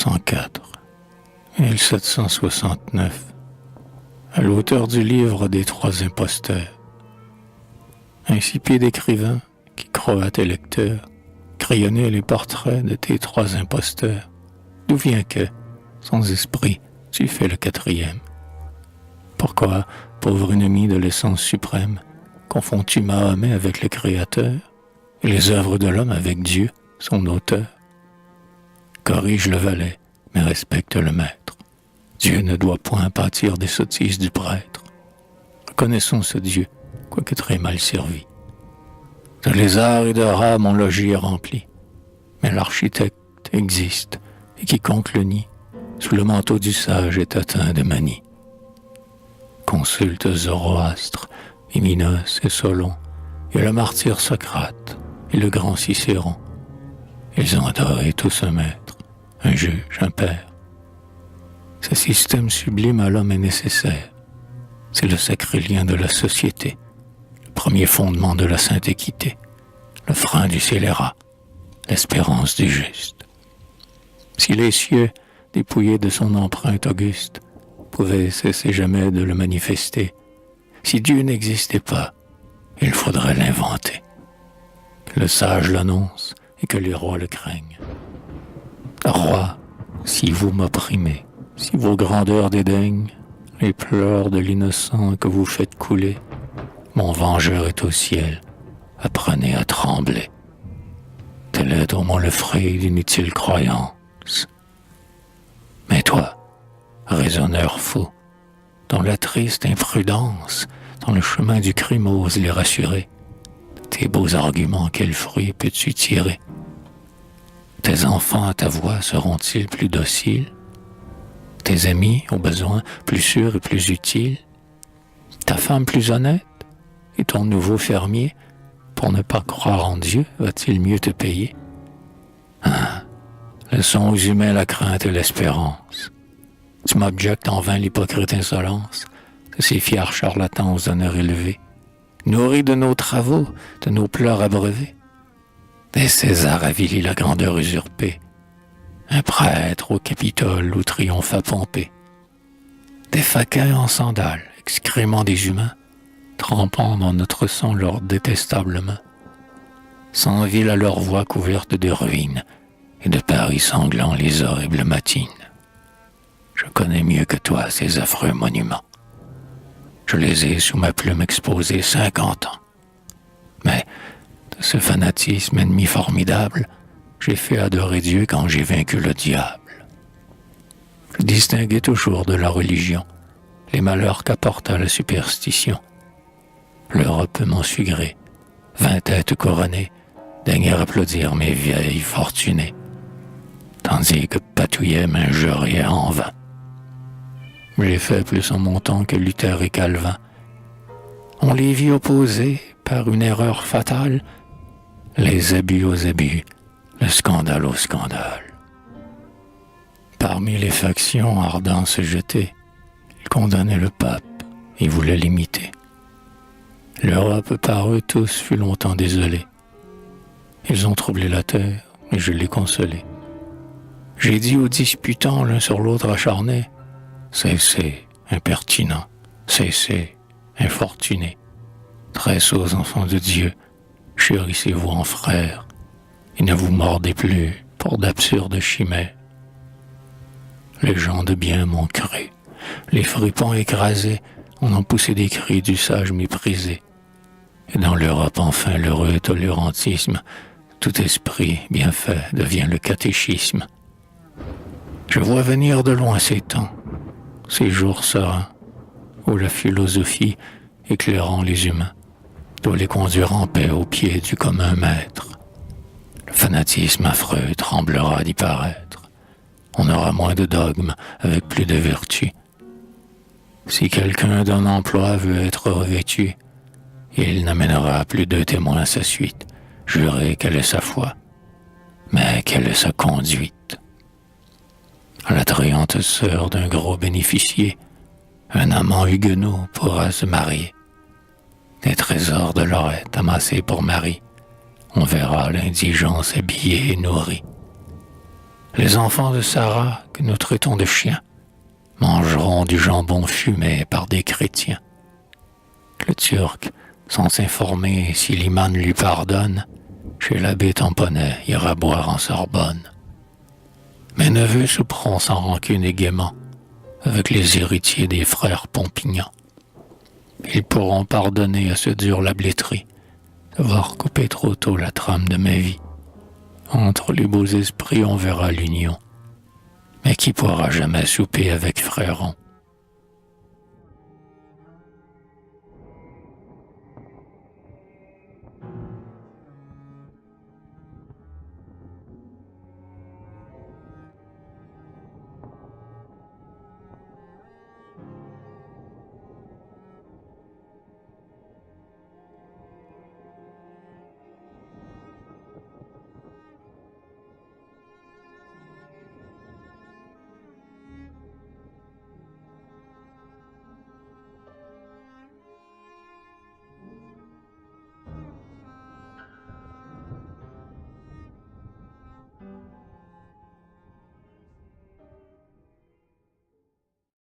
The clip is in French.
1904, 1769, à l'auteur du livre des trois imposteurs. Insipide écrivain qui croit à tes lecteurs crayonner les portraits de tes trois imposteurs, d'où vient que, sans esprit, tu fais le quatrième? Pourquoi, pauvre ennemi de l'essence suprême, confonds-tu Mahomet avec le Créateur et les œuvres de l'homme avec Dieu, son auteur? Corrige le valet, mais respecte le maître. Dieu ne doit point pâtir des sottises du prêtre. Reconnaissons ce Dieu, quoique très mal servi. De lézards et de rats mon logis est rempli, mais l'architecte existe, et quiconque le nie, sous le manteau du sage est atteint de manie. Consulte Zoroastre, et Minos et Solon, et le martyr Socrate, et le grand Cicéron. Ils ont adoré tous un maître, un juge, un père. Ce système sublime à l'homme est nécessaire. C'est le sacré lien de la société, le premier fondement de la sainte équité, le frein du scélérat, l'espérance du juste. Si les cieux, dépouillés de son empreinte auguste, pouvaient cesser jamais de le manifester, si Dieu n'existait pas, il faudrait l'inventer. Que le sage l'annonce et que les rois le craignent. Rois, si vous m'opprimez, si vos grandeurs dédaignent les pleurs de l'innocent que vous faites couler, mon vengeur est au ciel, apprenez à trembler. Tel est au moins le fruit d'inutile croyance. Mais toi, raisonneur fou, dont la triste imprudence dans le chemin du crime ose les rassurer, tes beaux arguments, quel fruit peux-tu tirer? Tes enfants à ta voix seront-ils plus dociles? Tes amis, au besoin, plus sûrs et plus utiles? Ta femme plus honnête? Et ton nouveau fermier, pour ne pas croire en Dieu, va-t-il mieux te payer? Leçon aux humains la crainte et l'espérance. Tu m'objectes en vain l'hypocrite insolence de ces fiers charlatans aux honneurs élevés, nourris de nos travaux, de nos pleurs abreuvés. Des Césars avilis la grandeur usurpée, un prêtre au Capitole où triomphe à Pompée. Des faquins en sandales, excréments des humains, trempant dans notre sang leurs détestables mains. Sans ville à leur voix couverte de ruines, et de Paris sanglant les horribles matines. Je connais mieux que toi ces affreux monuments. Je les ai sous ma plume exposés 50 ans. Mais de ce fanatisme ennemi formidable, j'ai fait adorer Dieu quand j'ai vaincu le diable. Je distinguais toujours de la religion les malheurs qu'apporta la superstition. L'Europe m'en sut gré, 20 têtes couronnées daignèrent applaudir mes vieilles fortunées, tandis que patouillaient m'injuriaient en vain. J'ai fait plus en mon temps que Luther et Calvin. On les vit opposer, par une erreur fatale, les abus aux abus, le scandale au scandale. Parmi les factions ardents se jeter, ils condamnaient le pape et voulaient l'imiter. L'Europe par eux tous fut longtemps désolée. Ils ont troublé la terre, et je l'ai consolé. J'ai dit aux disputants l'un sur l'autre acharnés, cessez, impertinents, cessez, infortunés. Très sots enfants de Dieu, chérissez-vous en frères, et ne vous mordez plus pour d'absurdes chimères. Les gens de bien m'ont cru, les fripons écrasés en ont poussé des cris du sage méprisé. Et dans l'Europe enfin l'heureux tolérantisme, tout esprit bien fait devient le catéchisme. Je vois venir de loin ces temps, ces jours sereins, où la philosophie, éclairant les humains, doit les conduire en paix au pied du commun maître. Le fanatisme affreux tremblera d'y paraître. On aura moins de dogmes avec plus de vertu. Si quelqu'un d'un emploi veut être revêtu, il n'amènera plus de témoins à sa suite, jurer quelle est sa foi, mais quelle est sa conduite. À l'attrayante sœur d'un gros bénéficier, un amant huguenot pourra se marier. Des trésors de Lorette amassés pour mari, on verra l'indigence habillée et nourrie. Les enfants de Sarah, que nous traitons de chiens, mangeront du jambon fumé par des chrétiens. Le Turc, sans s'informer si l'imam lui pardonne, chez l'abbé Tamponnet ira boire en Sorbonne. Mes neveux souperont sans rancune et gaiement avec les héritiers des frères Pompignan. Ils pourront pardonner à ce dur la blétrie d'avoir coupé trop tôt la trame de ma vie. Entre les beaux esprits on verra l'union, mais qui pourra jamais souper avec Fréron?